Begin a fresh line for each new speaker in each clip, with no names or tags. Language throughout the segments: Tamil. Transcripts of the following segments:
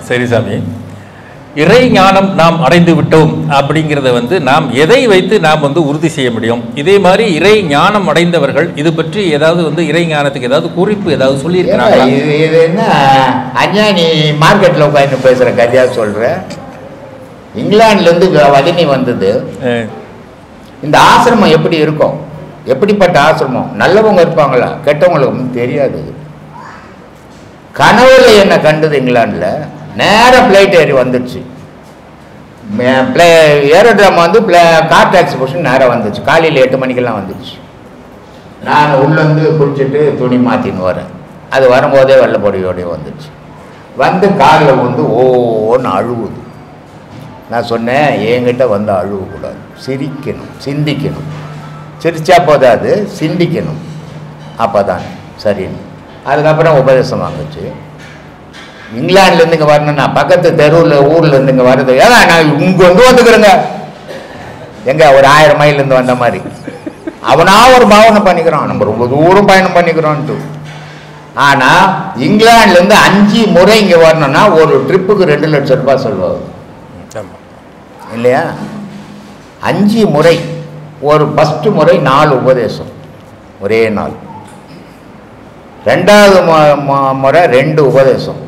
சரி சாமி, இறை ஞானம் நாம் அடைந்து விட்டோம் அப்படிங்கிறத நாம் எதை வைத்து நாம் உறுதி செய்ய முடியும்? இதே மாதிரி இறை ஞானம் அடைந்தவர்கள் இது பற்றி ஏதாவது இறை ஞானத்துக்கு ஏதாவது குறிப்பு ஏதாவது சொல்லியிருக்கிறாங்க?
இது என்ன அஞ்ஞானி மார்க்கெட்டில் உட்காந்து பேசுகிற கதையா சொல்கிற? இங்கிலாந்துலேருந்து வதனி வந்தது. இந்த ஆசிரமம் எப்படி இருக்கும், எப்படிப்பட்ட ஆசிரமம், நல்லவங்க இருப்பாங்களா கெட்டவங்களுக்கு தெரியாது. கனவுல என்ன கண்டது இங்கிலாண்டில், நேராக ஃப்ளைட் ஏறி வந்துடுச்சு. ஏரோட்ராம் கார் டாக்ஸி போட்டு நேராக வந்துச்சு. காலையில் 8 மணிக்கெல்லாம் வந்துடுச்சு. நான் உள்ளேருந்து குளிச்சுட்டு துணி மாற்றின்னு வரேன். அது வரும்போதே வெள்ளைப்பொடியோடைய வந்துடுச்சு. வந்து காரில் ஓன்னு அழுவுது. நான் சொன்னேன், என்கிட்ட அழுவக்கூடாது, சிரிக்கணும், சிந்திக்கணும். சிரிச்சா போதாது, சிந்திக்கணும். அப்போ தான் சரின்னு. அதுக்கப்புறம் உபதேசம் வாங்குச்சு. இங்கிலாந்துலேருந்து இங்கே வரணும், நான் பக்கத்து தெருவில் ஊர்லேருந்து இங்கே வருது. ஏன்னா நான் இங்கே வந்துக்கிறேங்க, எங்கே ஒரு 1000 மைல்லேருந்து வந்த மாதிரி அவனா ஒரு பாவனை பண்ணிக்கிறான், நம்ம ரொம்ப தூரம் பயணம் பண்ணிக்கிறோன்ட்டு. ஆனால் இங்கிலாந்துலேருந்து 5 முறை இங்கே வரணும்னா ஒரு ட்ரிப்புக்கு 2 லட்சம் ரூபாய் சொல்லுவாங்க இல்லையா? 5 முறை. ஒரு ஃபஸ்ட்டு முறை 4 உபதேசம் ஒரே நாள், 2வது முறை 2 உபதேசம்,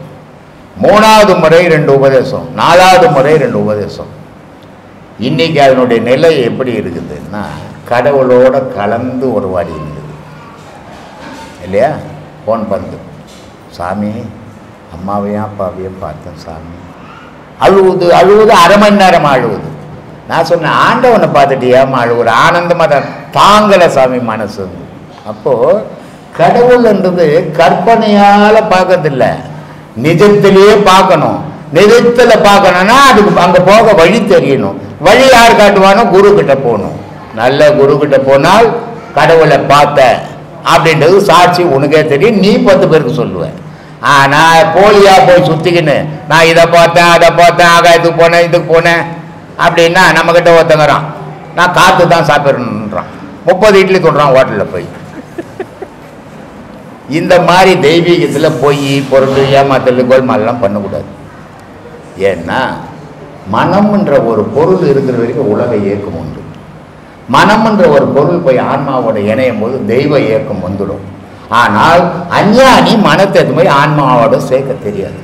3வது முறை 2 உபதேசம், 4வது முறை 2 உபதேசம். இன்னைக்கு அதனுடைய நிலை எப்படி இருக்குதுன்னா, கடவுளோட கலந்து ஒரு வாடி இருந்தது இல்லையா? ஃபோன் பண்ணு, சாமி அம்மாவையும் அப்பாவையும் பார்த்தேன் சாமி, அழுவுது அழுவுது, 1/2 மணி நேரமாக அழுவுது. நான் சொன்னேன், ஆண்டவனை பார்த்துட்டு ஏமா அழுவுற? ஆனந்தமாக தான், தாங்கலை சாமி மனசு. அப்போது கடவுள்ன்றது கற்பனையால் பார்க்கறதில்ல, நிஜத்திலேயே பார்க்கணும். நிஜத்தில் பார்க்கணுன்னா அதுக்கு அங்கே போக வழி தெரியணும். வழி யார் காட்டுவானோ? குரு கிட்ட போகணும். நல்ல குரு கிட்ட போனால் கடவுளை பார்த்த அப்படின்றது சாட்சி உனக்கே தெரியும், நீ 10 பேருக்கு சொல்லுவேன். நான் போலியா போய் சுற்றிக்கின்னு நான் இதை பார்த்தேன் அதை பார்த்தேன் ஆகாயத்துக்கு போனேன் இதுக்கு போனேன் அப்படின்னா நம்மக்கிட்ட ஒருத்தங்கிறான், நான் காற்று தான் சாப்பிட்றேன்றான், 30 இட்லி தொடுறான் ஹோட்டலில் போய். இந்த மாதிரி தெய்வீகத்தில் போய் பொருள் ஏமாத்தல் கோல்மாலாம் பண்ணக்கூடாது. ஏன்னா மனம்ன்ற ஒரு பொருள் இருக்கிற வரைக்கும் உலக இயக்கம் உண்டு. மனம்ன்ற ஒரு பொருள் போய் ஆன்மாவோட இணையும் போது தெய்வ இயக்கம் வந்துடும். ஆனால் அஞ்ஞானி மனத்தை போய் ஆன்மாவோட சேர்க்க தெரியாது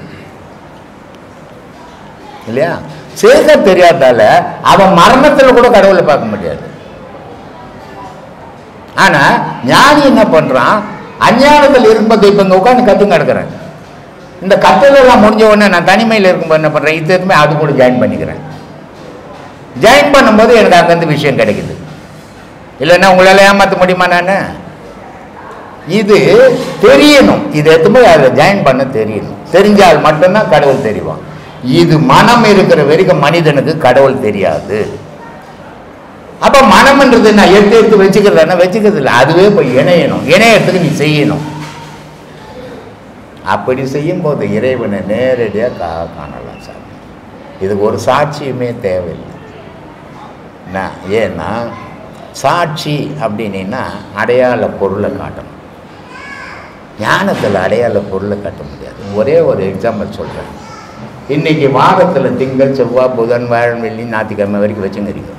இல்லையா? சேர்க்க தெரியாதால அவன் மரணத்தில் கூட கடவுளை பார்க்க முடியாது. ஆனா ஞானி என்ன பண்றான், அஞ்ஞானத்தில் இருக்கும்போது இப்போ இங்கே உட்காந்து கற்றுங்க கிடக்கிறேன். இந்த கற்றலெல்லாம் முடிஞ்ச உடனே நான் தனிமையில் இருக்கும்போது என்ன பண்ணுறேன், இதுமே அது கூட ஜாயின் பண்ணிக்கிறேன். ஜாயின் பண்ணும்போது எனக்கு அங்கேருந்து விஷயம் கிடைக்குது. இல்லைன்னா உங்களால் ஏமாற்ற முடியுமா? நான் இது தெரியணும், இது எதுவுமே அதில் ஜாயின் பண்ண தெரியணும். தெரிஞ்சால் மட்டும்தான் கடவுள் தெரிவான். இது மனம் இருக்கிற வரைக்கும் மனிதனுக்கு கடவுள் தெரியாது. அப்போ மனம்ன்றது நான் எடுத்து வச்சுக்கிறதா? வச்சுக்கிறது இல்லை, அதுவே போய் இணையணும். இணையத்துக்கு நீ செய்யணும். அப்படி செய்யும்போது இறைவனை நேரடியாக காணலாம் சார். இதுக்கு ஒரு சாட்சியுமே தேவையில்லை. ஏன்னா சாட்சி அப்படின்னா அடையாள பொருளை காட்டணும். ஞானத்தில் அடையாள பொருளை காட்ட முடியாது. ஒரே ஒரு எக்ஸாம்பிள் சொல்கிறேன். இன்றைக்கி வாரத்தில் திங்கள் செவ்வாய் புதன் வியாழன் வெள்ளி ஞாயிற்றுக்கிழமை வரைக்கும் வச்சுங்கிறீங்க.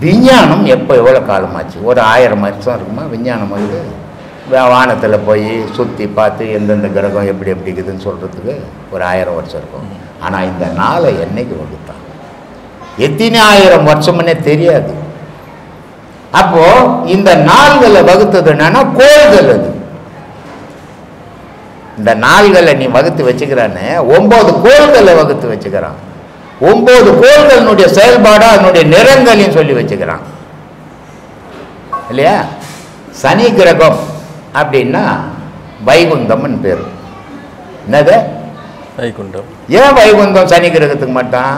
விஞ்ஞானம் எப்போ எவ்வளோ காலமாச்சு? ஒரு 1000 வருஷம் இருக்குமா விஞ்ஞானம் வந்து வானத்தில் போய் சுற்றி பார்த்து எந்தெந்த கிரகம் எப்படி எப்படி இருக்குதுன்னு சொல்கிறதுக்கு ஒரு 1000 வருஷம் இருக்கும். ஆனால் இந்த நாளை என்னைக்கு வகுத்தான்? எத்தனை 1000 வருஷம்னே தெரியாது. அப்போது இந்த நாள்களை வகுத்தது என்னன்னா கோள்கள். அது இந்த நாள்களை நீ வகுத்து வச்சுக்கிறான்னு 9 கோள்களை வகுத்து வச்சுக்கிறான். 9 கோள்களினுடைய செயல்பாடு அதனுடைய நிறங்களையும் சொல்லி வச்சுக்கிறான் இல்லையா? சனி கிரகம் அப்படின்னா வைகுந்தம்னு பேர். என்னது?
வைகுண்டம்.
ஏன் வைகுண்டம் சனி கிரகத்துக்கு மட்டும்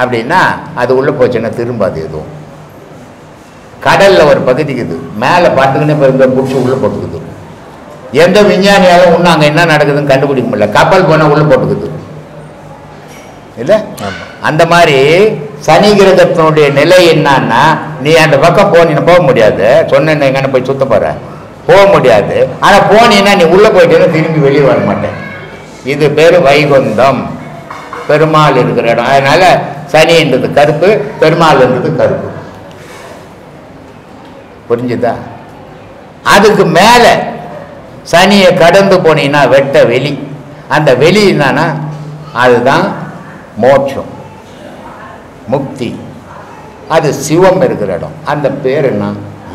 அப்படின்னா அது உள்ளே போச்சுன்னா திரும்பாது. எதுவும் கடலில் ஒரு பகுதிக்குது மேலே பார்த்துக்கினே இப்போ பிடிச்சி உள்ளே போட்டுக்குது. எந்த விஞ்ஞானியாலும் இன்னும் அங்கே என்ன நடக்குதுன்னு கண்டுபிடிக்க முடியல. கப்பல் போனால் உள்ளே போட்டுக்குது இல்லை. அந்த மாதிரி சனி கிரகத்தினுடைய நிலை என்னன்னா, நீ அந்த பக்கம் போனீங்கன்னா போக முடியாது. சொன்ன எங்கன்னு போய் சுத்த போற போக முடியாது. ஆனால் போனீங்கன்னா நீ உள்ளே போயிட்டேன்னா திரும்பி வெளியே வர மாட்டேன். இது பேர் வைகுந்தம், பெருமாள் இருக்கிற இடம். அதனால சனின்றது கருப்பு, பெருமாள்ன்றது கருப்பு. புரிஞ்சுதா? அதுக்கு மேலே சனியை கடந்து போனீங்கன்னா வெட்ட வெளி. அந்த வெளி என்னன்னா அதுதான் மோட்சம், முக்தி. அது சிவம் இருக்கிற இடம். அந்த பேர் என்ன?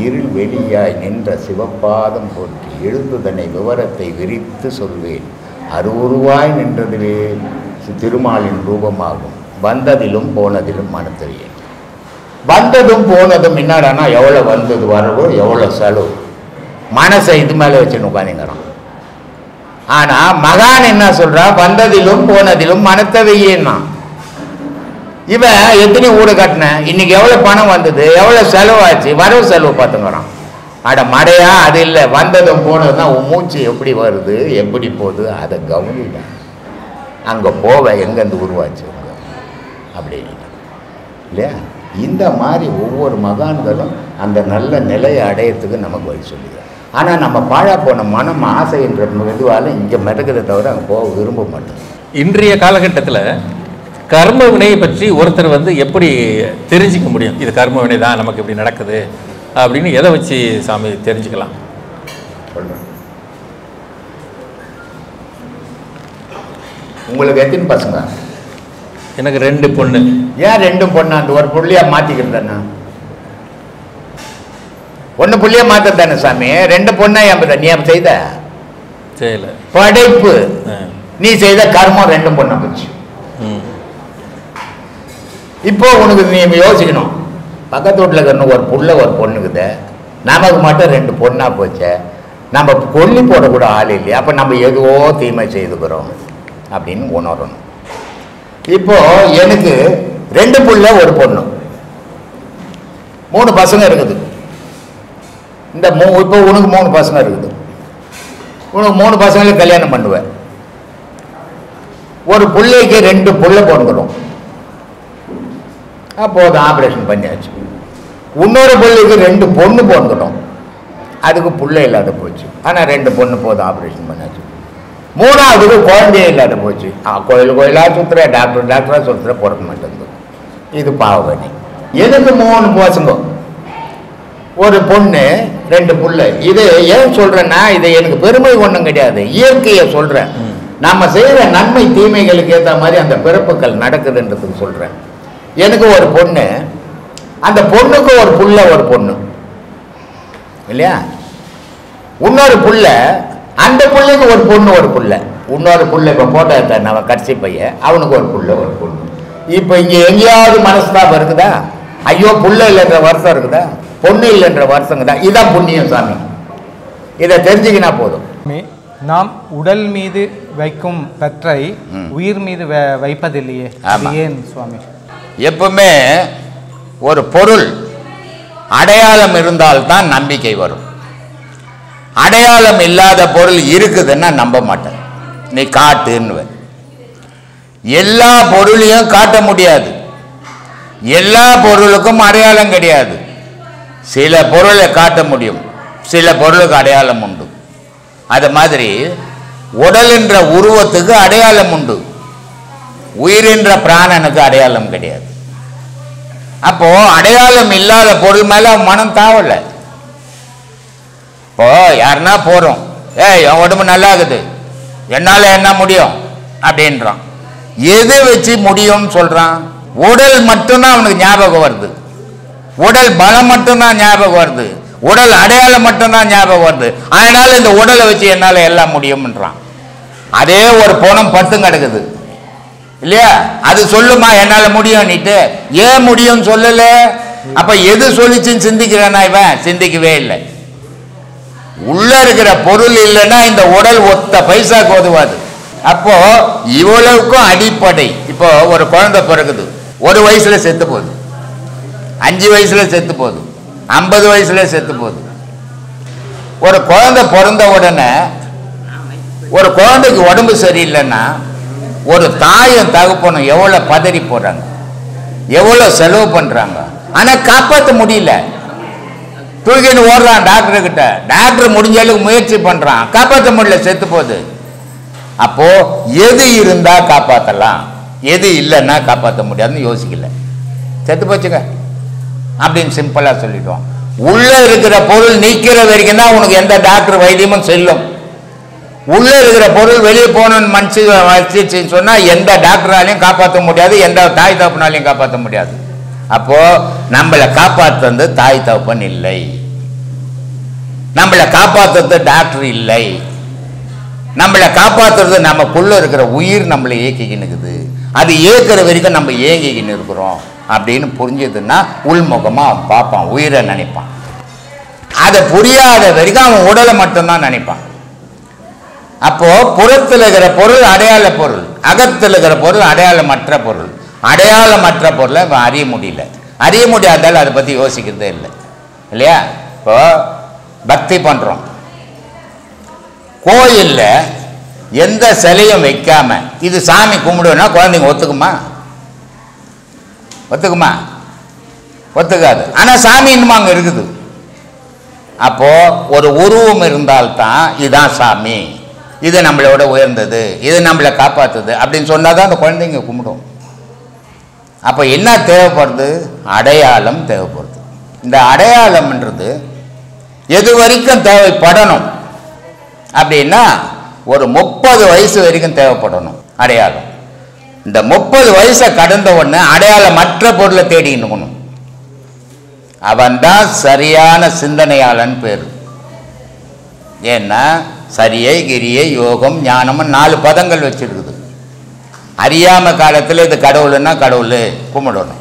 இருள் வெளியாய் நின்ற சிவப்பாதம் போற்றி எழுதுதனை விவரத்தை விரித்து சொல்வேன். அருவுருவாய் நின்றதுவே திருமாலின் ரூபமாகும். வந்ததிலும் போனதிலும் மனத்தறியேன். வந்ததும் போனதும் என்னடானா எவ்வளோ வந்தது வரவோ எவ்வளோ செலவு. மனசை இது மேலே வச்சுன்னு உட்காந்துங்கிறான். ஆனால் மகான் என்ன சொல்றா? வந்ததிலும் போனதிலும் மனத்தவையேன்னா. இவன் எத்தனை வீடு கட்டின, இன்னைக்கு எவ்வளோ பணம் வந்தது, எவ்வளோ செலவாச்சு, வரவு செலவு பார்த்துங்கிறான். அட மடையா, அது இல்லை. வந்ததும் போனதுன்னா உன் மூச்சு எப்படி வருது, எப்படி போகுது, அதை கவனிக்க. அங்கே போவ எங்கேருந்து உருவாச்சு அப்படின்னு இல்லையா? இந்த மாதிரி ஒவ்வொரு மகான்களும் அந்த நல்ல நிலையை அடையத்துக்கு நமக்கு வழி சொல்லுகிறார். ஆனால் நம்ம பாழா போன மனம் ஆசை என்ற மெதுவால் இங்கே மிதக்கிறத தவிர அங்கே போக விரும்ப மாட்டோம்.
இன்றைய காலகட்டத்தில் கர்ம வினையை பற்றி ஒருத்தர் வந்து எப்படி தெரிஞ்சிக்க முடியும்? இது கர்ம வினை தான், நமக்கு இப்படி நடக்குது அப்படின்னு எதை வச்சு சாமி தெரிஞ்சுக்கலாம்?
சொல்கிறேன். உங்களுக்கு எத்தனை பசங்க?
எனக்கு 2 பொண்ணு.
ஏன் 2 பொண்ணு? அந்த ஒரு புள்ளியா மாற்றிக்கிறதானே? ஒன்று புள்ளியா மாற்றத்தானே சாமி? 2 பொண்ணா ஏன் நீ செய்த
செய்யல
படைப்பு. நீ செய்த கர்மம் 2 பொண்ணா போச்சு. இப்போ உனக்கு நீ யோசிக்கணும், பக்கத்து வீட்டில் இருக்கிற ஒரு புள்ள ஒரு பொண்ணுக்குது, நமக்கு மட்டும் 2 பொண்ணா போச்சே, நம்ம கொல்லி போடக்கூட ஆள் இல்லையா? அப்போ நம்ம எதுவோ தீமை செய்துக்கிறோம் அப்படின்னு உணரணும். இப்போ எனக்கு 2 புள்ள ஒரு பொண்ணு, 3 பசங்க இருக்குது. இந்த இப்போ உனக்கு 3 பசங்க இருக்குது. உனக்கு 3 பசங்களுக்கு கல்யாணம் பண்ணுவேன். ஒரு பிள்ளைக்கு 2 புள்ள பிறந்துடும். அப்போது ஆப்ரேஷன் பண்ணியாச்சு. இன்னொரு பிள்ளைக்கு 2 பொண்ணு பிறந்துடும். அதுக்கு புள்ள இல்லாத போச்சு. ஆனால் 2 பொண்ணு போதும், ஆப்ரேஷன் பண்ணியாச்சு. 3ஆவதுக்கு குழந்தையே இல்லாத போச்சு. கோயிலாக சுற்றுற, டாக்டராக சுற்றுற, பிறக்க மாட்டேங்குது. இது பாவனை. எதுக்கு 3 பசங்க, ஒரு பொண்ணு 2 புள்ள? இது ஏன் சொல்றேன்னா, இதை எனக்கு பெருமை ஒன்றும் கிடையாது, இயற்கையை சொல்றேன். நம்ம செய்கிற நன்மை தீமைகளுக்கு ஏற்ற மாதிரி அந்த பிறப்புகள் நடக்குதுன்றதுக்கு சொல்றேன். எனக்கு ஒரு பொண்ணு, அந்த பொண்ணுக்கு ஒரு புள்ள ஒரு பொண்ணு இல்லையா? இன்னொரு புள்ள, அந்த புள்ளைக்கு ஒரு பொண்ணு ஒரு புள்ள. இன்னொரு புள்ள இப்போ போட்டோ எடுத்த நம்ம கடைசி பையன், அவனுக்கு ஒரு புள்ள ஒரு பொண்ணு. இப்போ இங்கே எங்கேயாவது மனஸ்தாபம் இருக்குதா? ஐயோ புள்ள இல்லைன்ற வருஷம் இருக்குதா? பொண்ணு இல்லைன்ற வருஷங்குதா? இதான் புண்ணியம் சாமி. இதை தெரிஞ்சுக்கினா போதும்.
நாம் உடல் மீது வைக்கும் பற்றை உயிர் மீது வைப்பதில்லையே, ஏன் சுவாமி?
எப்பவுமே ஒரு பொருள் அடையாளம் இருந்தால்தான் நம்பிக்கை வரும். அடையாளம் இல்லாத பொருள் இருக்குதுன்னா நம்ப மாட்டேன். நீ காட்டுன்னு, எல்லா பொருளையும் காட்ட முடியாது. எல்லா பொருளுக்கும் அடையாளம் கிடையாது. சில பொருளை காட்ட முடியும், சில பொருளுக்கு அடையாளம் உண்டு. அது மாதிரி உடல் என்ற உருவத்துக்கு அடையாளம் உண்டு, உயிர் என்ற பிராணனுக்கு அடையாளம் கிடையாது. அப்போ அடையாளம் இல்லாத பொருள் மேல மனம் தாவல. இப்போ யாருன்னா போறோம், என் உடம்பு நல்லா இருக்குது, என்னால என்ன முடியும் அப்படின்றான். எது வச்சு முடியும்னு சொல்றான்? உடல் மட்டும்தான் அவனுக்கு ஞாபகம் வருது, உடல் பலம் மட்டும்தான் ஞாபகம் வருது, உடல் அடையாளம் மட்டும்தான் ஞாபகம் வருது. அதனால இந்த உடலை வச்சு என்னால எல்லாம் முடியும்ன்றான். அதே ஒரு பணம் பத்தும் கிடக்குது இல்லையா? அது சொல்லுமா என்னால முடியும் நீட்டு? ஏன் முடியும் சொல்லல? அப்ப எது சொல்லிச்சுன்னு சிந்திக்கிறானா? இவன் சிந்திக்கவே இல்லை. உள்ள இருக்கிற பொருள் இல்லைன்னா இந்த உடல் ஒத்த பைசாக்கு உதவாது. அப்போ இவ்வளவுக்கும் அடிப்படை. இப்போ ஒரு குழந்தை பிறகுது, 1 வயசுல செத்து போகுது, 5 வயசுல செத்து போகுது, 50 வயசுல செத்து போகுது. ஒரு குழந்தை பிறந்த உடனே ஒரு குழந்தைக்கு உடம்பு சரியில்லைன்னா ஒரு தாயும் தகப்பனும் எவ்வளவு பதறி போறாங்க, எவ்வளவு செலவு பண்றாங்க. ஆனா காப்பாற்ற முடியல. தூக்கிட்டு ஓடுறான் டாக்டர் கிட்ட. டாக்டர் முடிஞ்ச அளவுக்கு முயற்சி பண்றான், காப்பாற்ற முடியல, செத்து போகுது. அப்போ எது இருந்தா காப்பாற்றலாம், எது இல்லைன்னா காப்பாற்ற முடியாதுன்னு யோசிக்கல, செத்து போச்சுங்க அப்படின்னு சிம்பிளா சொல்லிடுவோம். உள்ள இருக்கிற பொருள் நீக்கிற வரைக்கும் தான் உனக்கு எந்த டாக்டர் வைத்தியமும் செல்லும். உள்ள இருக்கிற பொருள் வெளியே போகணும்னு மனுஷன் சொன்னா எந்த டாக்டராலையும் காப்பாற்ற முடியாது, எந்த தாய் தகப்பனாலையும் காப்பாற்ற முடியாது. அப்போ நம்மளை காப்பாற்றுறது தாய் தகப்பன் இல்லை, நம்மளை காப்பாற்றுறது டாக்டர் இல்லை, நம்மளை காப்பாற்றுறது நமக்குள்ள இருக்கிற உயிர் நம்மளை இயக்கிக்கின்னு. அது இயக்கிற வரைக்கும் நம்ம ஏங்கிக்கின்னு இருக்கிறோம் அப்படின்னு புரிஞ்சதுன்னா உள்முகமா அவன் பார்ப்பான், உயிரை நினைப்பான். அதை புரியாத வரைக்கும் அவன் உடலை மட்டும்தான் நினைப்பான். அப்போ புறத்தில் இருக்கிற பொருள் அடையாள பொருள், அகத்தில் இருக்கிற பொருள் அடையாளமற்ற பொருள். அடையாளமற்ற பொருளை அவன் அறிய முடியல, அறிய முடியாதால் அதை பற்றி யோசிக்கிறதே இல்லை இல்லையா. இப்போ பக்தி பண்ணுறோம், கோயிலில் எந்த சிலையும் வைக்காம இது சாமி கும்பிடுவேன்னா குழந்தைங்க ஒத்துக்குமா? ஒத்துக்குமா? ஒத்துக்காது. ஆனால் சாமி இன்னும் அங்கே இருக்குது. அப்போ ஒரு உருவம் இருந்தால்தான் இதுதான் சாமி, இது நம்மளோட உயர்ந்தது, இது நம்மளை காப்பாற்றுது அப்படின்னு சொன்னாதான் அந்த குழந்தைங்க கும்பிடும். அப்போ என்ன தேவைப்படுது? அடையாளம் தேவைப்படுது. இந்த அடையாளம்ன்றது எது வரைக்கும் தேவைப்படணும் அப்படின்னா ஒரு 30 வயசு வரைக்கும் தேவைப்படணும் அடையாளம். இந்த 30 வயசை கடந்த உடனே அடையாளமற்ற பொருளை தேடிக்கணும். அவன் தான் சரியான சிந்தனையாளன் பேர். ஏன்னா சரியை, கிரியை, யோகம், ஞானம் 4 பதங்கள் வச்சிருக்குது. அறியாம காலத்தில் இது கடவுள்னா கடவுள் கும்பிடணும்.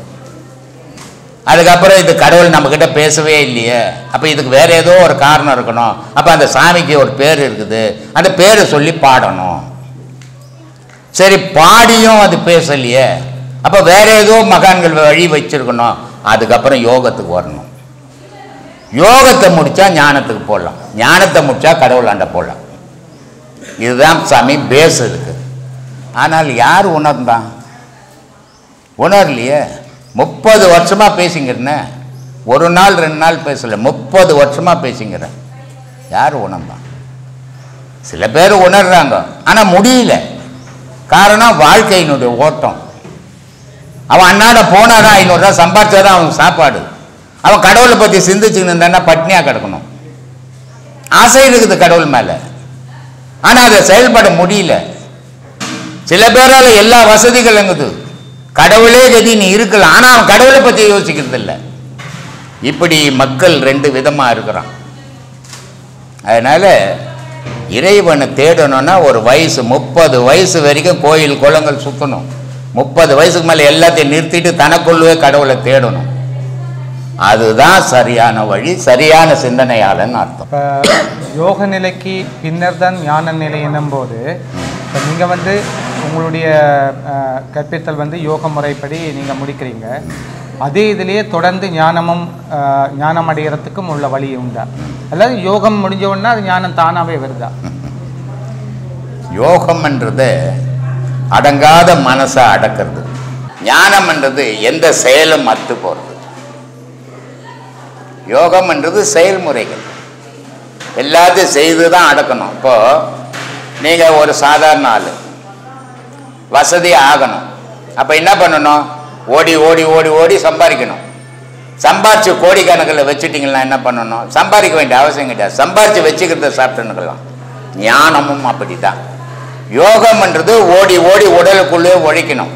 அதுக்கப்புறம் இது கடவுள் நம்ம கிட்ட பேசவே இல்லையே, அப்போ இதுக்கு வேற ஏதோ ஒரு காரணம் இருக்கணும். அப்போ அந்த சாமிக்கு ஒரு பேர் இருக்குது, அந்த பேரை சொல்லி பாடணும். சரி, பாடியும் அது பேசலையே, அப்போ வேற ஏதோ மகான்கள் வழி வச்சிருக்கணும். அதுக்கப்புறம் யோகத்துக்கு வரணும். யோகத்தை முடிச்சா ஞானத்துக்கு போடலாம், ஞானத்தை முடிச்சா கடவுள் ஆண்ட போடலாம். இதுதான் சாமி பேஸ் இருக்கு. ஆனால் யார் உணர்ந்தான்? உணரலையே. 30 வருஷமா பேசிங்கிறேன், ஒரு நாள் 2 நாள் பேசல, 30 வருஷமா பேசிங்கிறேன். யார் உணர்ந்தான்? சில பேர் உணர்றாங்க, ஆனால் முடியல. காரணம் வாழ்க்கையினுடைய ஓட்டம். அவன் அன்னாட போனாதான் 500 ரூபா சம்பாதிச்சாதான் அவன் சாப்பாடு. அவன் கடவுளை பற்றி சிந்திச்சுன்னு இருந்தான்னா பட்னியாக கிடக்கணும். ஆசை இருக்குது கடவுள் மேலே, ஆனால் அதை செயல்பட முடியல. சில பேரால் எல்லா வசதிகள் இருக்குது, கடவுளே கதி நீ இருக்கலாம், ஆனால் அவன் கடவுளை பற்றி யோசிக்கிறது இல்லை. இப்படி மக்கள் 2 விதமாக இருக்கிறான். அதனால இறைவனை தேடணும்னா ஒரு வயசு 30 வயசு வரைக்கும் கோயில் குளங்கள் சுற்றணும். 30 வயசுக்கு மேலே எல்லாத்தையும் நிறுத்திட்டு தனக்குள்ளவே கடவுளை தேடணும். அதுதான் சரியான வழி, சரியான சிந்தனையாளன் அர்த்தம்.
இப்போ யோக நிலைக்கு பின்னர் தான் ஞான நிலை என்னும்போது, இப்போ நீங்கள் உங்களுடைய கற்பித்தல் யோக முறைப்படி நீங்கள் முடிக்கிறீங்க. அதே இதிலேயே தொடர்ந்து ஞானம் அடைகிறதுக்கும் உள்ள வழி உண்டா? அதாவது யோகம் முடிஞ்ச உடனே அது ஞானம் தானாகவே வருதா?
யோகம்ன்றது அடங்காத மனசை அடக்கிறது. ஞானம்ன்றது எந்த செயலும் அத்து போகிறது. யோகம்ன்றது செயல்முறைகள், எல்லாத்தையும் செய்து தான் அடக்கணும். இப்போ நீங்கள் ஒரு சாதாரண ஆள் வசதியாக ஆகணும், அப்போ என்ன பண்ணணும்? ஓடி ஓடி ஓடி ஓடி சம்பாதிக்கணும். சம்பாரிச்சு கோடிக்கணக்கில் வச்சுட்டிங்கன்னா என்ன பண்ணணும்? சம்பாதிக்க வேண்டிய அவசியம் கிடையாது, சம்பாரித்து வச்சுக்கிறத சாப்பிட்டுன்னுக்கலாம். ஞானமும் அப்படி தான். யோகம்ன்றது ஓடி ஓடி உடலுக்குள்ளே உழைக்கணும்.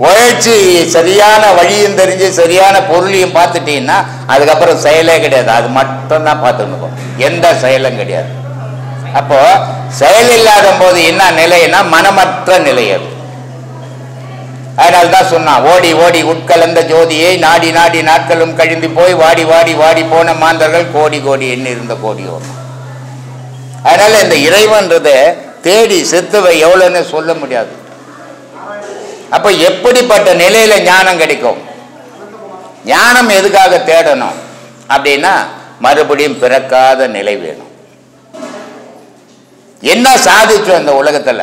உழைச்சி சரியான வழியும் தெரிஞ்சு சரியான பொருளையும் பார்த்துட்டீங்கன்னா அதுக்கப்புறம் செயலே கிடையாது, அது மட்டும்தான் பார்த்துக்கணும், எந்த செயலும் கிடையாது. அப்போ செயல் இல்லாத போது என்ன நிலைன்னா மனமற்ற நிலை. அது அதனால்தான் சொன்னான், ஓடி ஓடி உட்கலந்த ஜோதியை நாடி நாடி நாட்களும் கழிந்து போய் வாடி வாடி வாடி போன மாந்தர்கள் கோடி கோடி எண்ணி இருந்த கோடியோ. அதனால இந்த இறைவன்றதை தேடி செத்துவை எவ்வளோன்னு சொல்ல முடியாது. அப்போ எப்படிப்பட்ட நிலையில ஞானம் கிடைக்கும்? ஞானம் எதுக்காக தேடணும் அப்படின்னா மறுபடியும் பிறக்காத நிலை வேணும். என்ன சாதிச்சோம் இந்த உலகத்துல?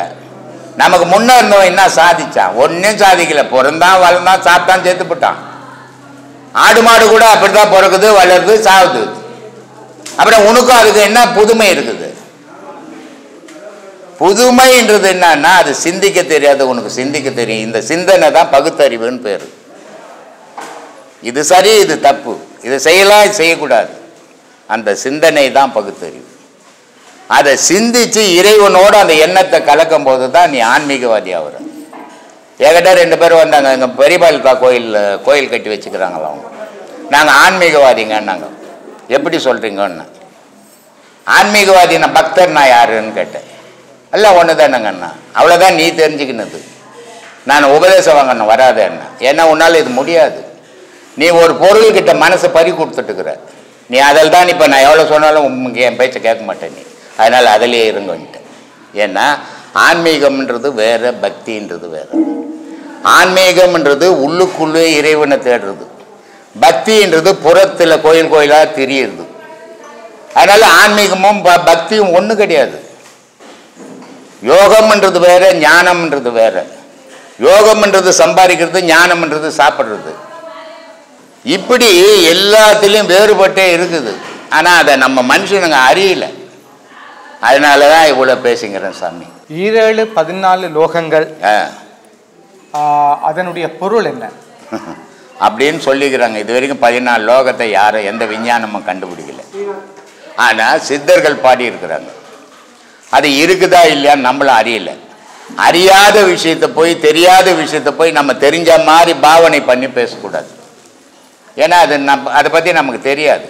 நமக்கு முன்ன இருந்தவன் என்ன சாதிச்சான்? ஒன்னும் சாதிக்கல. பிறந்தான், வளர்ந்தான், சாப்பிட்டான், சேர்த்து போட்டான். ஆடு மாடு கூட அப்படித்தான் பிறகுது, வளருது, சாகுது. அப்புறம் உனக்கும் அதுக்கு என்ன புதுமை இருக்குது? புதுமைன்றது என்னன்னா அது சிந்திக்க தெரியாது, உனக்கு சிந்திக்க தெரியும். இந்த சிந்தனை தான் பகுத்தறிவுன்னு பேரு. இது சரி, இது தப்பு, இது செய்யலாம், இது செய்யக்கூடாது. அந்த சிந்தனை தான் பகுத்தறிவு. அதை சிந்திச்சு இறைவனோட அந்த எண்ணத்தை கலக்கும் போது தான் நீ ஆன்மீகவாதி ஆகுற. என்கிட்ட 2 பேர் வந்தாங்க, எங்க பெரியபாலிக்கா கோயில் கட்டி வச்சுக்கிறாங்களா அவங்க. நாங்கள் ஆன்மீகவாதிங்கன்னாங்க. எப்படி சொல்றீங்கன்னு. ஆன்மீகவாதி நான் பக்தர் நான் யாருன்னு கேட்டேன். எல்லாம் ஒன்று தானேங்கண்ணா. அவ்வளோதான் நீ தெரிஞ்சுக்கினது. நான் உபதேசம் வாங்கணும் வராது என்ன. ஏன்னா உன்னால் இது முடியாது. நீ ஒரு பொருள்கிட்ட மனசை பறி கொடுத்துட்டுக்கிற. நீ அதில் தான் இப்போ நான் எவ்வளோ சொன்னாலும் என் பேச்சை கேட்க மாட்டேன் நீ. அதனால் அதிலே இருங்கன்ட்டு. ஏன்னா ஆன்மீகம்ன்றது வேற, பக்தின்றது வேற. ஆன்மீகம்ன்றது உள்ளுக்குள்ளே இறைவனை தேடுறது. பக்தின்றது புறத்தில் கோயில் கோயிலாக திரியுது. அதனால ஆன்மீகமும் பக்தியும் ஒன்று கிடையாது. யோகம்ன்றது வேற, ஞானம்ன்றது வேற. யோகம்ன்றது சம்பாதிக்கிறது, ஞானம்ன்றது சாப்பிட்றது. இப்படி எல்லாத்திலையும் வேறுபட்டே இருக்குது. ஆனால் அதை நம்ம மனுஷனுங்க அறியல. அதனால தான் இவ்வளோ பேசுங்கிறேன் சாமி. 7
14 லோகங்கள் அதனுடைய பொருள் என்ன
அப்படின்னு சொல்லிக்கிறாங்க. இது வரைக்கும் 14 லோகத்தை யாரும் எந்த விஞ்ஞானமும் கண்டுபிடிக்கல. ஆனால் சித்தர்கள் பாடியிருக்கிறாங்க. அது இருக்குதா இல்லையான்னு நம்மளும் அறியல. அறியாத விஷயத்தை போய், தெரியாத விஷயத்தை போய் நம்ம தெரிஞ்ச மாதிரி பாவனை பண்ணி பேசக்கூடாது. ஏன்னா அது அதை பற்றி நமக்கு தெரியாது.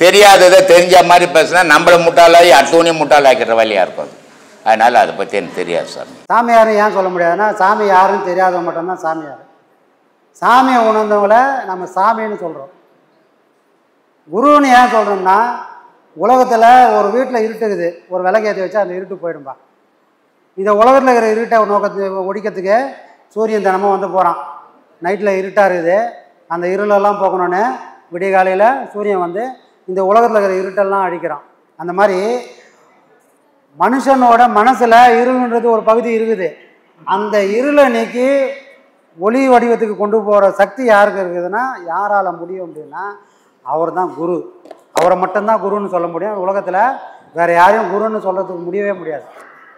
தெரியாததை தெரிஞ்ச மாதிரி பேசுனா நம்மளை முட்டாளாகி அடுத்தவனையும் முட்டாளாக்கிற வழியாக இருக்கும். அதனால் அதை பற்றி எனக்கு தெரியாது சாமி.
சாமியாரும் ஏன் சொல்ல முடியாதுன்னா, சாமி யாருன்னு தெரியாதவங்க மட்டும்தான் சாமியார். சாமியை உணர்ந்தவங்களை நம்ம சாமின்னு சொல்கிறோம். குருன்னு ஏன் சொல்கிறோம்னா, உலகத்தில் ஒரு வீட்டில் இருட்டுக்குது, ஒரு விளக்கேற்றி வச்சா அந்த இருட்டு போயிடும்பா. இந்த உலகத்தில் இருக்கிற இருட்டை ஒடிக்கிறதுக்கு சூரியன் தினமும் வந்து போகிறான். நைட்டில் இருட்டாக இருக்குது, அந்த இருளெல்லாம் போகணுன்னு விடிய காலையில் சூரியன் வந்து இந்த உலகத்தில் இருக்கிற இருட்டெல்லாம் அழிக்கிறான். அந்த மாதிரி மனுஷனோட மனசில் இருள்ன்றது ஒரு பகுதி இருக்குது. அந்த இருளை நீக்கி ஒளி வடிவத்துக்கு கொண்டு போகிற சக்தி யாருக்கு இருக்குதுன்னா, யாரால் முடியும் அப்படின்னா அவர் தான் குரு. அவரை மட்டும்தான் குருன்னு சொல்ல முடியும். உலகத்தில் வேறு யாரையும் குருன்னு சொல்கிறதுக்கு முடியவே முடியாது.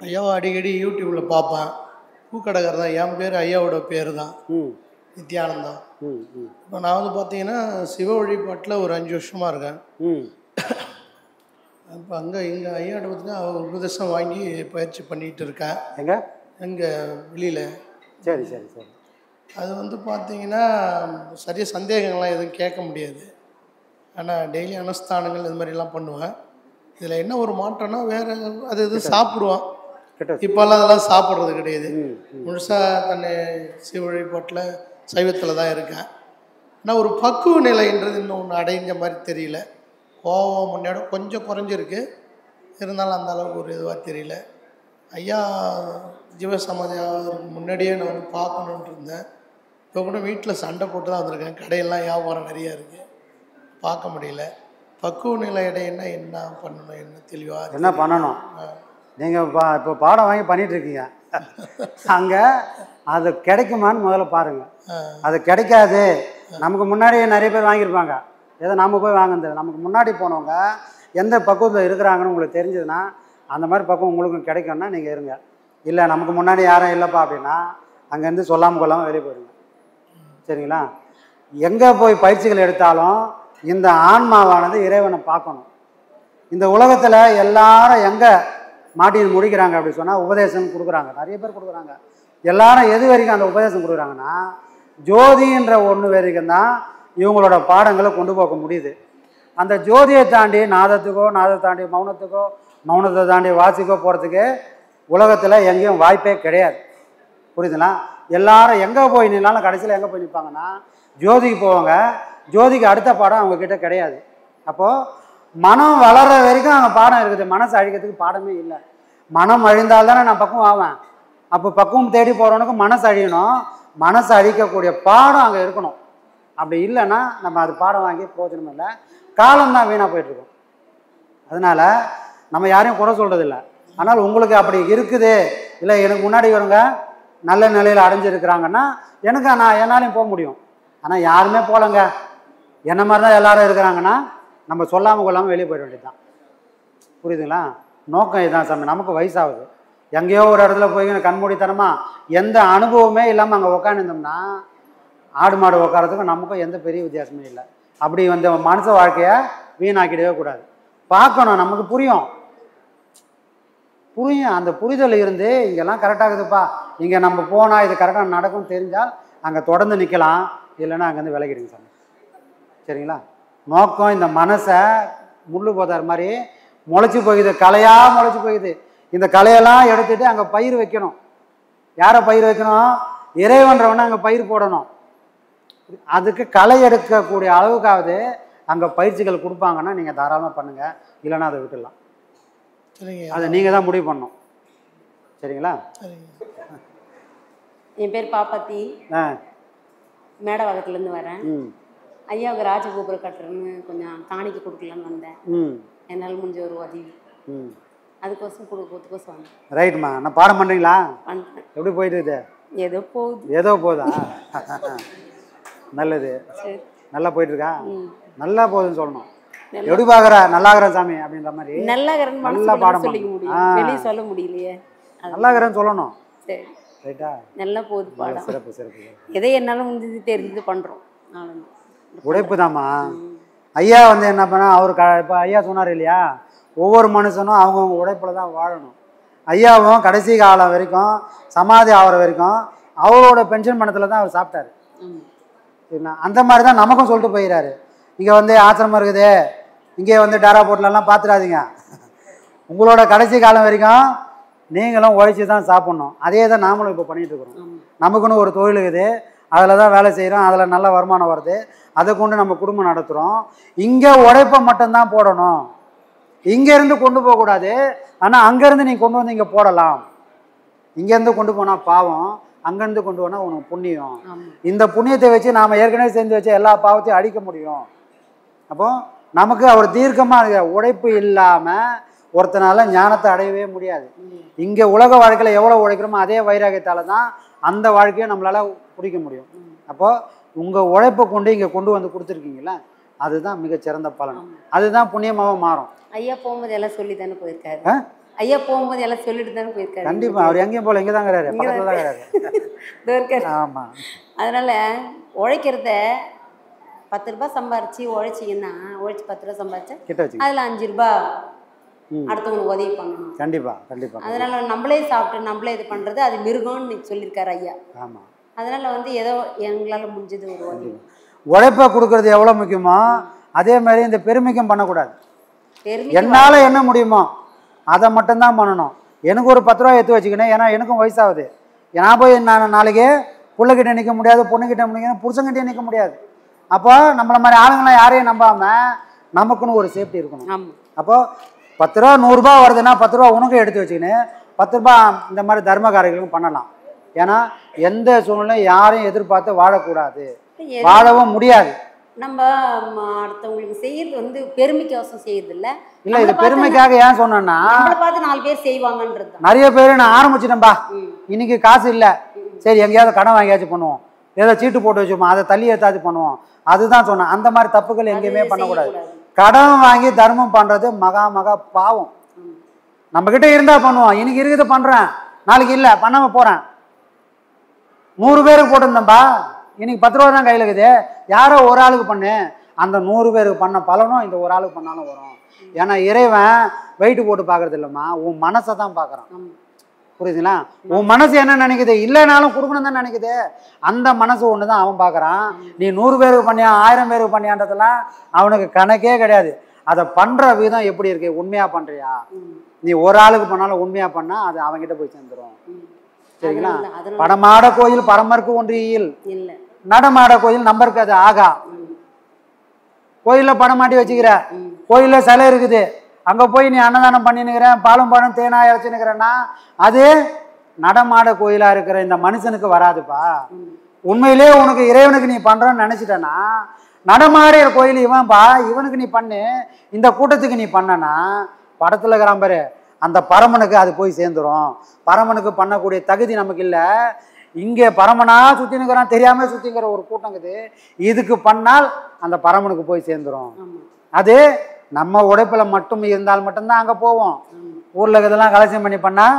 ஐயாவை அடிக்கடி யூடியூப்பில் பார்ப்பேன். பூக்கடைக்காரர் தான். என் பேர் ஐயாவோட பேர் தான் நித்யானந்தா. இப்போ நான் வந்து பார்த்தீங்கன்னா சிவ வழிபாட்டில் ஒரு 5 வருஷமாக இருக்கேன். இப்போ இங்கே ஐயாட்ட பார்த்தீங்கன்னா அவர் உபதேசம் வாங்கி பயிற்சி பண்ணிகிட்டு இருக்கேன். எங்கே வெளியில்.
சரி சரி சரி.
அது வந்து பார்த்தீங்கன்னா சரியாக சந்தேகங்கள்லாம் எதுவும் கேட்க முடியாது. ஆனால் டெய்லி அனுஷ்டானங்கள் இது மாதிரிலாம் பண்ணுவேன். இதில் என்ன ஒரு மாற்றம்னா, வேறு அது இது சாப்பிடுவான். இப்போல்லாம் அதெல்லாம் சாப்பிட்றது கிடையாது. முழுசாக தன்னை சிவ வழிபாட்டில் சைவத்தில் தான் இருக்கேன். ஆனால் ஒரு பக்குவ நிலைன்றது இன்னும் ஒன்று அடைஞ்ச மாதிரி தெரியல. கோபம் முன்னாடி கொஞ்சம் குறைஞ்சிருக்கு, இருந்தாலும் அந்த அளவுக்கு ஒரு இதுவாக தெரியல. ஐயா ஜீவசமாதிக்கு முன்னாடியே நான் வந்து பார்க்கணுன்ட்டு இருந்தேன். இப்போ கூட வீட்டில் சண்டை போட்டு தான் வந்திருக்கேன். கடையெல்லாம் வியாபாரம் நிறையா இருக்குது, பார்க்க முடியல. பக்குவ நிலை அடையினா என்ன பண்ணணும், என்ன தெளிவாக
என்ன பண்ணணும்? நீங்கள் இப்போ பாடம் வாங்கி பண்ணிகிட்ருக்கீங்க. அங்கே அது கிடைக்குமான்னு முதல்ல பாருங்கள். அது கிடைக்காது. நமக்கு முன்னாடி நிறைய பேர் வாங்கியிருப்பாங்க. ஏதோ நம்ம போய் வாங்குறது. நமக்கு முன்னாடி போனவங்க எந்த பக்குவத்தில் இருக்கிறாங்கன்னு உங்களுக்கு தெரிஞ்சதுன்னா, அந்த மாதிரி பக்குவம் உங்களுக்கும் கிடைக்கும்னா நீங்கள் இருங்க. இல்லை நமக்கு முன்னாடி யாரும் இல்லைப்பா அப்படின்னா அங்கேருந்து சொல்லாமல் கொள்ளாமல் வெளியே போயிடுங்க. சரிங்களா? எங்கே போய் பயிற்சிகள் எடுத்தாலும் இந்த ஆன்மாவானது இறைவனை பார்க்கணும். இந்த உலகத்தில் எல்லாரும் எங்கே மாட்டின்னு முடிக்கிறாங்க அப்படி சொன்னால் உபதேசம் கொடுக்குறாங்க. நிறைய பேர் கொடுக்குறாங்க. எல்லாரும் எது வரைக்கும் அந்த உபதேசம் கொடுக்குறாங்கன்னா, ஜோதின்ற ஒன்று வரைக்கும் தான் இவங்களோட பாடங்களை கொண்டு போக முடியுது. அந்த ஜோதியை தாண்டி நாதத்துக்கோ, நாதத்தை தாண்டி மௌனத்துக்கோ, மௌனத்தை தாண்டி வாசிக்கோ போகிறதுக்கு உலகத்தில் எங்கேயும் வாய்ப்பே கிடையாது. புரியுதுங்களா? எல்லாரும் எங்கே போய் நின்னாலும் கடைசியில் எங்கே போய் நிற்பாங்கன்னா ஜோதிக்கு போவாங்க. ஜோதிக்கு அடுத்த பாடம் அவங்கக்கிட்ட கிடையாது. அப்போது மனம் வளர்கிற வரைக்கும் அங்கே பாடம் இருக்குது. மனசு அழிக்கிறதுக்கு பாடமே இல்லை. மனம் அழிந்தால் தானே நான் பக்குவம் ஆவேன். அப்போ பக்குவம் தேடி போகிறவனுக்கு மனசு அழியணும். மனசு அழிக்கக்கூடிய பாடம் அங்கே இருக்கணும். அப்படி இல்லைன்னா நம்ம அது பாடம் வாங்கி பிரயோஜனம் இல்லை, காலம்தான் வீணாக போயிட்டுருக்கோம். அதனால் நம்ம யாரையும் குறை சொல்கிறதில்ல. ஆனால் உங்களுக்கு அப்படி இருக்குது, இல்லை எனக்கு முன்னாடி இவங்க நல்ல நிலையில் அடைஞ்சிருக்கிறாங்கன்னா நான் என்னாலையும் போக முடியும். ஆனால் யாருமே போகலங்க, என்ன மாதிரி தான் எல்லாரும் இருக்கிறாங்கன்னா நம்ம சொல்லாமல் கொள்ளாமல் வெளியே போயிட வேண்டியது தான். புரியுதுங்களா? நோக்கம் இதுதான் சாமி. நமக்கு வயசாகுது, எங்கேயோ ஒரு இடத்துல போய் கண்மூடித்தனமாக எந்த அனுபவமே இல்லாமல் அங்கே உக்காந்துருந்தோம்னா ஆடு மாடு உட்காரத்துக்கும் நமக்கும் எந்த பெரிய வித்தியாசமே இல்லை. அப்படி மனுஷ வாழ்க்கையை வீணாக்கிடவே கூடாது. பார்க்கணும், நமக்கு புரியும். அந்த புரிதல் இருந்து இங்கெல்லாம் கரெக்டாகுதுப்பா, இங்கே நம்ம போனால் இது கரெக்டாக நடக்கும் தெரிஞ்சால் அங்கே தொடர்ந்து நிற்கலாம், இல்லைன்னா அங்கேருந்து விலகிடுங்க சாமி. சரிங்களா? நோக்கம் இந்த மனசை முள்ளு போதார் மாதிரி முளைச்சி போகுது, களையாக முளைச்சி போகுது. இந்த களையெல்லாம் எடுத்துட்டு அங்கே பயிர் வைக்கணும். யாரை பயிர் வைக்கணும்? இறைவன்றவனை அங்கே பயிர் போடணும். அதுக்கு களை எடுக்கக்கூடிய அளவுக்காவது அங்கே பயிற்சிகள் கொடுப்பாங்கன்னா நீங்கள் தாராளமாக பண்ணுங்கள், இல்லைன்னா அதை விட்டுடலாம். அதை நீங்கள் தான் முடிவு பண்ணணும். சரிங்களா?
என் பேர் பாப்பாத்தி, மேடவாக்கத்துலேருந்து வரேன். ஐயாவுக்கு ராஜகோபுர கட்டுறேன்னு கொஞ்சம் காணிக்கை கொடுக்கலான்னு வந்தேன். என்னால் முடிஞ்ச ஒரு உதவி, அதுக்கோசம் கொடுக்கறதுக்கோசம் வந்தேன்.
ரைட்மா. நான் பாடம் பண்ணுறீங்களா?
பண்ணுறேன்.
எப்படி போயிட்டு?
ஏதோ போகுது.
ஏதோ போதா? நல்லது. நல்லா போயிட்டு இருக்கா? நல்லா போகுதுன்னு சொல்லணும். எப்படி பாக்குற? நல்லாகிறேன் சாமி அப்படின்ற மாதிரி நல்லா பாடம் சொல்லிக்க முடியும், வெளியே சொல்ல முடியலையே. நல்லாகிறேன்னு சொல்லணும்.
சரி,
ரைட்டா?
நல்லா போகுது பாடம்.
சிறப்பு சிறப்பு.
எதை என்னாலும் முடிஞ்சது தெரிஞ்சு பண்ணுறோம்.
உழைப்பு தாம்மா. ஐயா என்ன பண்ணா, அவர் இப்போ ஐயா சொன்னார் இல்லையா, ஒவ்வொரு மனுஷனும் அவங்கவுங்க உழைப்பில் தான் வாழணும். ஐயாவும் கடைசி காலம் வரைக்கும் சமாதி ஆகிற வரைக்கும் அவரோட பென்ஷன் பணத்தில் தான் அவர் சாப்பிட்டாரு. சரிண்ணா? அந்த மாதிரி தான் நமக்கும் சொல்லிட்டு போயிடாரு. இங்கே ஆசிரமம் இருக்குது, இங்கே டேரா போட்லலாம் பார்த்துடாதீங்க, உங்களோட கடைசி காலம் வரைக்கும் நீங்களும் உழைச்சி தான் சாப்பிட்ணும். அதே தான் நாமளும் இப்போ பண்ணிகிட்டு இருக்கிறோம். நமக்குன்னு ஒரு தொழில் இருக்குது, அதில் தான் வேலை செய்கிறோம், அதில் நல்ல வருமானம் வருது, அதை கொண்டு நம்ம குடும்பம் நடத்துகிறோம். இங்கே உழைப்பை மட்டும்தான் போடணும், இங்கேருந்து கொண்டு போகக்கூடாது. ஆனால் அங்கேருந்து நீங்கள் கொண்டு வந்து இங்கே போடலாம். இங்கேருந்து கொண்டு போனால் பாவம், அங்கேருந்து கொண்டு போனால் உனக்கு புண்ணியம். இந்த புண்ணியத்தை வச்சு நாம் ஏற்கனவே செஞ்சு வச்சு எல்லா பாவத்தையும் அடிக்க முடியும். அப்போ நமக்கு அவர் தீர்க்கமாக உழைப்பு இல்லாமல் ஒருத்தனால ஞானத்தை அடையவே முடியாது. இங்கே உலக வாழ்க்கையில் எவ்வளோ உழைக்கிறோமோ அதே வைராகியத்தால் தான் அந்த வாழ்க்கையை நம்மளால் பிடிக்க முடியும். அப்போது உங்கள் உழைப்பை கொண்டு இங்கே கொண்டு வந்து கொடுத்துருக்கீங்களா, அதுதான் மிகச்சிறந்த பலன், அதுதான் புண்ணியமாக மாறும்.
ஐயா போகும்போது எல்லாம் சொல்லி தானே போயிருக்காரு. ஐயா போகும்போது எல்லாம் சொல்லிட்டு தானே போயிருக்காரு.
கண்டிப்பாக அவர் எங்கேயும் போல, இங்கே தான் கிடையாது, பக்கத்தில் தான் கிடையாது. ஆமாம்.
அதனால் உழைக்கிறத 10 ரூபாய் சம்பாரிச்சு உழைச்சிங்கன்னா, உழைச்சி 10 ரூபா சம்பாரிச்சா
கிட்ட வச்சு
அதில் 5 ரூபாய் அடுத்தவங்களுக்கு உதவி பண்ணணும்.
கண்டிப்பாக கண்டிப்பாக.
அதனால் நம்மளே சாப்பிட்டு நம்மளே இது பண்ணுறது அது மிருகம்னு சொல்லியிருக்காரு ஐயா.
ஆமாம்.
அதனால் ஏதோ எங்களால் முடிஞ்சது ஒரு உதவி.
உழைப்பை கொடுக்கறது எவ்வளோ முக்கியமோ அதே மாதிரி இந்த பெருமைக்கும் பண்ணக்கூடாது. என்னால் என்ன முடியுமோ அதை மட்டும்தான் பண்ணணும். எனக்கு ஒரு 10 ரூபா எடுத்து வச்சுக்கினேன், ஏன்னா எனக்கும் வயசாகுது. நான் போய் நான் நாளைக்கு பிள்ளைகிட்ட நிற்க முடியாது, பொண்ணுக்கிட்ட நிற்க, புருஷங்கிட்டே நிற்க முடியாது. அப்போ நம்மளை மாதிரி ஆளுங்களாம் யாரையும் நம்பாமல் நமக்குன்னு ஒரு சேஃப்டி இருக்கணும். அப்போது 10 ரூபா 100 ரூபா வருதுன்னா 10 ரூபா உனக்கு எடுத்து வச்சுக்கின்னு 10 ரூபா இந்த மாதிரி தர்ம காரியங்களும் பண்ணலாம். ஏன்னா எந்த சூழ்நிலையும் யாரையும் எதிர்பார்த்து வாழக்கூடாது, வாழவும் முடியாது.
நம்ம அடுத்தவங்களுக்கு செய்யறது பெருமைக்கோசம் செய்யறது இல்லை.
இது பெருமைக்காக ஏன் சொன்னேன்னா,
பார்த்து 4 பேர் செய்வாங்கன்றது.
நிறைய பேர் நான் ஆரம்பிச்சிட்டேன்பா, இன்னைக்கு காசு இல்லை, சரி எங்கேயாவது கடன் வாங்கியாச்சும் பண்ணுவோம், ஏதோ சீட்டு போட்டு வச்சுப்போம், அதை தள்ளி ஏற்றாச்சு பண்ணுவோம், அதுதான் சொன்னேன். அந்த மாதிரி தப்புகள் எங்கேயுமே பண்ணக்கூடாது. கடன் வாங்கி தர்மம் பண்றது மகா மகா பாவம். நம்ம கிட்ட இருந்தா பண்ணுவோம், இன்னைக்கு இருக்குது பண்றேன், நாளைக்கு இல்லை பண்ணாம போறேன். 100 பேருக்கு போட்டிருந்தேன்பா, இன்னைக்கு 10 ரூபா தான் கையில் இருக்குது, யாரோ ஒரு ஆளுக்கு பண்ணு, அந்த 100 பேருக்கு பண்ண பலனும் இந்த ஒரு ஆளுக்கு பண்ணாலும் வரும். ஏன்னா இறைவன் வெயிட்டு போட்டு பார்க்கறது இல்லைம்மா, உன் மனசை தான் பார்க்குறான். புரியுதுங்களா? உன் மனசு என்ன நினைக்குது, இல்லைனாலும் கொடுக்கணும் தான் நினைக்குது, அந்த மனசு ஒன்று தான் அவன் பார்க்குறான். நீ 100 பேருக்கு பண்ணியா 1000 பேருக்கு பண்ணியான்றதெல்லாம் அவனுக்கு கணக்கே கிடையாது. அதை பண்ணுற விதம் எப்படி இருக்கு, உண்மையாக பண்ணுறியா? நீ ஒரு ஆளுக்கு பண்ணாலும் உண்மையாக பண்ணால் அது அவன்கிட்ட போய் சேர்ந்துடும். சரிங்களா? படமாட கோயில் பரமருக்கு ஒன்றியில், நடமாட கோயில் நம்பருக்கு அது ஆகா. கோயிலில் படம் மாட்டி வச்சுக்கிற, கோயிலில் சிலை இருக்குது, அங்கே போய் நீ அன்னதானம் பண்ணினுக்கிறேன், பாலும் பழம் தேனாக இறைச்சினுக்கிறேன்னா அது நடமாட கோயிலாக இருக்கிற இந்த மனுஷனுக்கு வராதுப்பா. உண்மையிலே உனக்கு இறைவனுக்கு நீ பண்ணுறன்னு நினச்சிட்டேன்னா நடமாடுற கோயில் இவன்பா, இவனுக்கு நீ பண்ணு, இந்த கூட்டத்துக்கு நீ பண்ணனா படத்தில் இருக்கிறான் பாரு அந்த பரமனுக்கு அது போய் சேர்ந்துடும். பரமனுக்கு பண்ணக்கூடிய தகுதி நமக்கு இல்லை. இங்கே பரமனா சுற்றினுக்கிறான், தெரியாமல் சுற்றிங்கிற ஒரு கூட்டங்குது, இதுக்கு பண்ணால் அந்த பரமனுக்கு போய் சேர்ந்துடும். அது நம்ம உழைப்பில் மட்டும் இருந்தால் மட்டும்தான் அங்கே போவோம். ஊரில் இதெல்லாம் கலெக்ஷன் பண்ணி பண்ணால்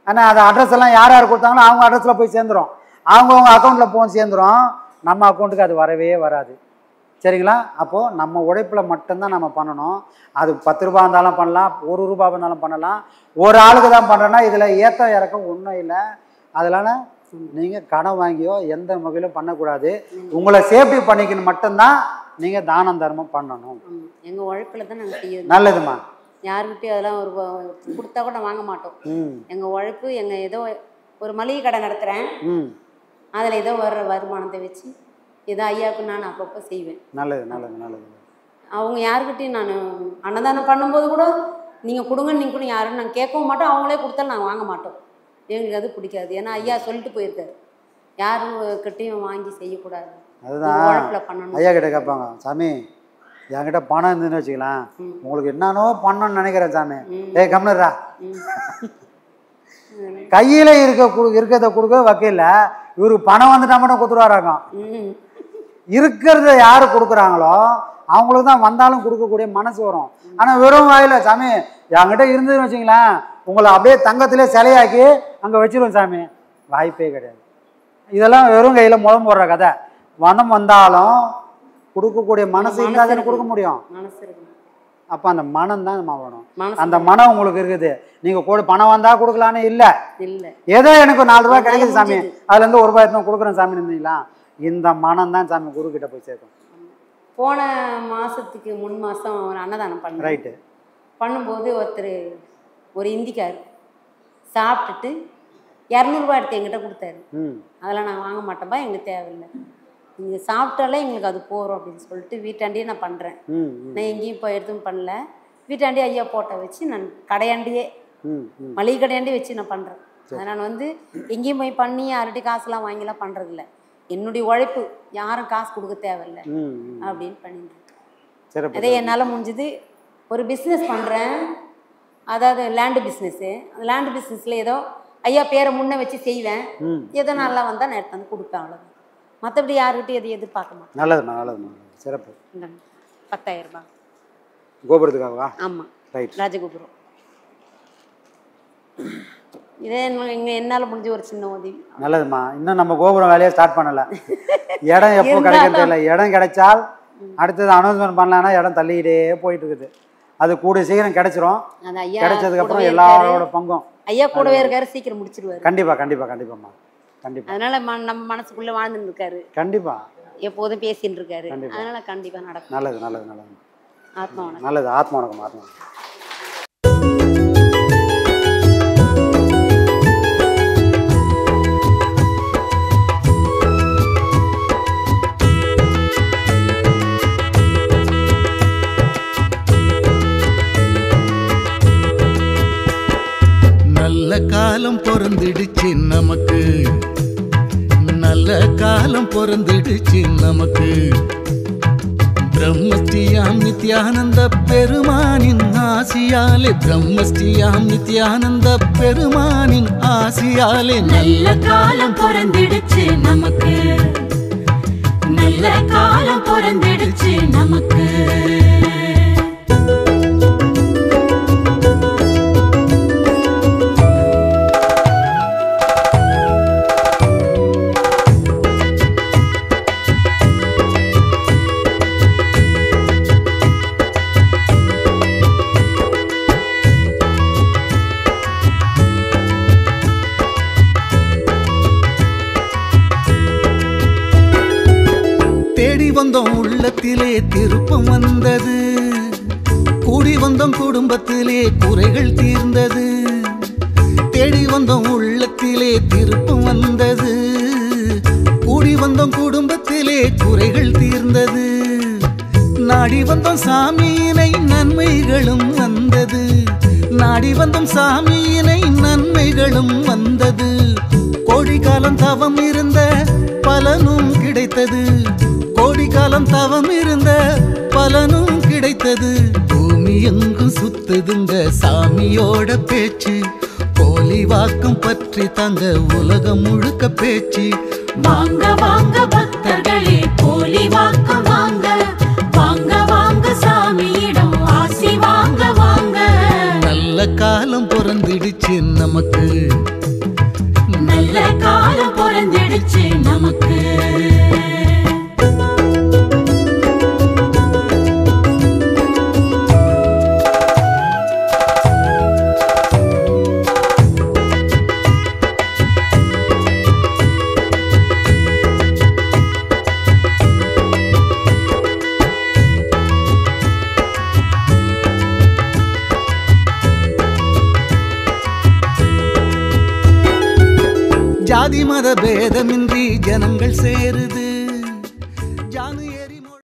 ஆனால் அது அட்ரஸ் எல்லாம் யார் யார் கொடுத்தாங்களோ அவங்க அட்ரஸில் போய் சேர்ந்துடும், அவங்கவுங்க அக்கௌண்ட்டில் போய் சேர்ந்துடும். நம்ம அக்கௌண்ட்டுக்கு அது வரவே வராது. சரிங்களா? அப்போது நம்ம உழைப்பில் மட்டும்தான் நம்ம பண்ணணும். அது 10 ரூபா இருந்தாலும் பண்ணலாம், 1 ரூபா இருந்தாலும் பண்ணலாம். ஒரு ஆளுக்கு தான் பண்ணுறேன்னா இதில் ஏற்ற இறக்கம் ஒன்றும் இல்லை. அதனால் நீங்கள் கடன் வாங்கியோ எந்த வகையிலும் பண்ணக்கூடாது. உங்களை சேஃப்டி பண்ணிக்கணும் மட்டும்தான் நீங்கள் தானம் தர்மம் பண்ணணும்.
எங்கள் உழைப்பில் தான் நாங்கள் செய்யணும்.
நல்லதுமா.
யாருக்கிட்டையும் அதெல்லாம் ஒரு கொடுத்தா கூட வாங்க மாட்டோம். எங்கள் உழைப்பு, எங்கள் ஏதோ ஒரு மளிகை கடை நடத்துகிறேன், அதில் ஏதோ வர்ற வருமானத்தை வச்சு ஏதோ ஐயாவுக்கு நான் அப்பப்போ செய்வேன்.
நல்லது நல்லது நல்லது.
அவங்க யாருக்கிட்டையும் நான் அன்னதானம் பண்ணும்போது கூட நீங்கள் கொடுங்க நீங்கள் கூட யாரும் நாங்கள் கேட்கவும் மாட்டோம், அவங்களே கொடுத்தாலும் நாங்கள் வாங்க மாட்டோம். எங்களுக்கு அது பிடிக்காது. ஏன்னா ஐயா சொல்லிட்டு போயிருக்காரு யாருக்கிட்டையும் வாங்கி செய்யக்கூடாது,
அதுதான்
உழைப்பில் பண்ணணும்.
ஐயா கிட்ட கேட்பாங்க, சாமி என்கிட்ட பணம் இருந்துன்னு வச்சுக்கலாம், உங்களுக்கு என்னன்னோ பண்ணணும்னு நினைக்கிறேன் சாமி. கம்னரா கையில் இருக்கிறத கொடுக்க வக்கீல்ல, இவருக்கு பணம் வந்துட்டா மட்டும் கொடுத்துருவாராங்க. இருக்கிறத யாரு கொடுக்குறாங்களோ அவங்களுக்கு தான் வந்தாலும் கொடுக்கக்கூடிய மனசு வரும். ஆனால் வெறும் வாயில சாமி என்கிட்ட இருந்ததுன்னு வச்சுங்களேன் உங்களை அப்படியே தங்கத்திலே சிலையாக்கி அங்கே வச்சிருவோம் சாமி, வாய்ப்பே கிடையாது. இதெல்லாம் வெறும் கையில் முகம் போடுற கதை. வனம் வந்தாலும் கொடுக்கக்கூடிய மனசு இருந்தால் தானே கொடுக்க முடியும். அப்போ அந்த மனம் தான் வேணும். அந்த மனம் உங்களுக்கு இருக்குது. நீங்கள் கூட பணம் வந்தால் கொடுக்கலான்னு இல்லை, ஏதோ எனக்கு 4 ரூபா கிடைக்குது சாமி, அதுலேருந்து 1 ரூபாய் எடுத்து கொடுக்குறேன் சாமி இருந்தீங்களா, இந்த மனம் தான் சாமி குரு கிட்ட போய் சேர்க்கும்.
போன மாதத்துக்கு முன் மாதம் ஒரு அன்னதானம் பண்ண
ரைட்டு
பண்ணும்போது ஒருத்தர் ஒரு இந்திக்கார் சாப்பிட்டுட்டு 200 ரூபா எடுத்து எங்கிட்ட கொடுத்தாரு. அதெல்லாம் நாங்கள் வாங்க மாட்டோம்பா, எங்களுக்கு தேவையில்லை, நீங்கள் சாப்பிட்டாலே எங்களுக்கு அது போகிறோம் அப்படின்னு சொல்லிட்டு வீட்டாண்டியே நான் பண்ணுறேன். நான் எங்கேயும் போய் எதுவும் பண்ணல, வீட்டாண்டியே ஐயா போட்டோ வச்சு நான் கடையாண்டியே மளிகை கடையாண்டியே வச்சு நான் பண்ணுறேன். அதனால் எங்கேயும் போய் பண்ணி யார்கிட்டையும் காசுலாம் வாங்கிலாம் பண்ணுறதில்ல, என்னுடைய உழைப்பு, யாரும் காசு கொடுக்க தேவையில்லை அப்படின்னு பண்ணிட்டு அதே என்னால் முடிஞ்சது. ஒரு பிஸ்னஸ் பண்ணுறேன், அதாவது லேண்டு பிஸ்னஸ்ஸு. அந்த லேண்டு பிஸ்னஸில் ஏதோ ஐயா பேரை முன்னே வச்சு செய்வேன், ஏதோ நல்லா வந்தால் நான் எடுத்து கொடுப்பேன், அவ்வளோதான். மற்றபடி யாருக்கிட்டையும் எது எதிர்பார்க்க மாட்டேன்.
நல்லதுண்ணா நல்லதுண்ணா, சிறப்பு.
10,000 ரூபாய்
கோபுரத்துக்காகவா?
ஆமாம்,
ரைட்,
ராஜகோபுரம். இதே என்னால் முடிஞ்ச ஒரு சின்ன உதவி.
நல்லதுமா. இன்னும் நம்ம கோபுரம் வேலையை ஸ்டார்ட் பண்ணலை. இடம் எப்போ கிடைக்கிறது இல்லை. இடம் கிடைச்சால் அடுத்தது அனௌன்ஸ்மெண்ட் பண்ணலான்னா இடம் தள்ளிக்கிட்டே போயிட்டு இருக்குது. அது கூட சீக்கிரம் கிடைச்சிரும். கிடைச்சதுக்கப்புறம் எல்லாரோட பங்கும்
ஐயா கூடவே இருக்காரு, சீக்கிரம் முடிச்சிருவாரு.
கண்டிப்பா கண்டிப்பா கண்டிப்பாம்மா, கண்டிப்பா.
அதனால நம்ம மனசுக்குள்ள வாழ்ந்துட்டு இருக்காரு,
கண்டிப்பா
எப்போதும் பேசிட்டு இருக்காரு. அதனால கண்டிப்பா நடக்கும்.
நல்லது நல்லது நல்லது.
ஆத்மா வணக்கம்.
நல்லது, ஆத்மா வணக்கம். ஆத்மா வணக்கம்.
நல்ல காலம் பொறந்துடுச்சு நமக்கு, நல்ல காலம் பொறந்துடுச்சு நமக்கு. பிரம்மஸ்ரீயாம் நித்யானந்த பெருமானின் ஆசியாலே, பிரம்மஸ்ரீயாம் நித்யானந்த பெருமானின் ஆசியாலே நல்ல காலம் பொறந்துடுச்சு நமக்கு, நல்ல காலம் பொறந்துடுச்சு நமக்கு. வந்தோம் உள்ளத்திலே திருப்பம் வந்தது, கூடி வந்தோம் குடும்பத்திலே குறைகள் தீர்ந்தது. தேடி வந்தோம் உள்ளத்திலே திருப்பம் வந்தது, கூடி வந்தோம் குடும்பத்திலே குறைகள் தீர்ந்தது. நாடி வந்தோம் சாமியினை நன்மைகளும் வந்தது. நாடி வந்தோம் சாமியினை நன்மைகளும் வந்தது. கோடி காலம் தவம் இருந்த பலனும் கிடைத்தது. கோடி காலம் தவம் இருந்த பலனும் கிடைத்தது. பூமி எங்கும் சுத்துதுங்க சாமியோட பேச்சு. போலி வாக்கம் பற்றி தங்க உலகம் முழுக்க பேச்சு.
வாங்க வாங்க பக்தர்களே போலி வாக்கம் வாங்க. வாங்க வாங்க சாமியிடம் ஆசி வாங்க வாங்க.
நல்ல காலம் பிறந்திடுச்சு நமக்கு.
நல்ல காலம் பிறந்திடுச்சு நமக்கு.
ஜாதி மத பேதமின்றி ஜனங்கள் சேருது.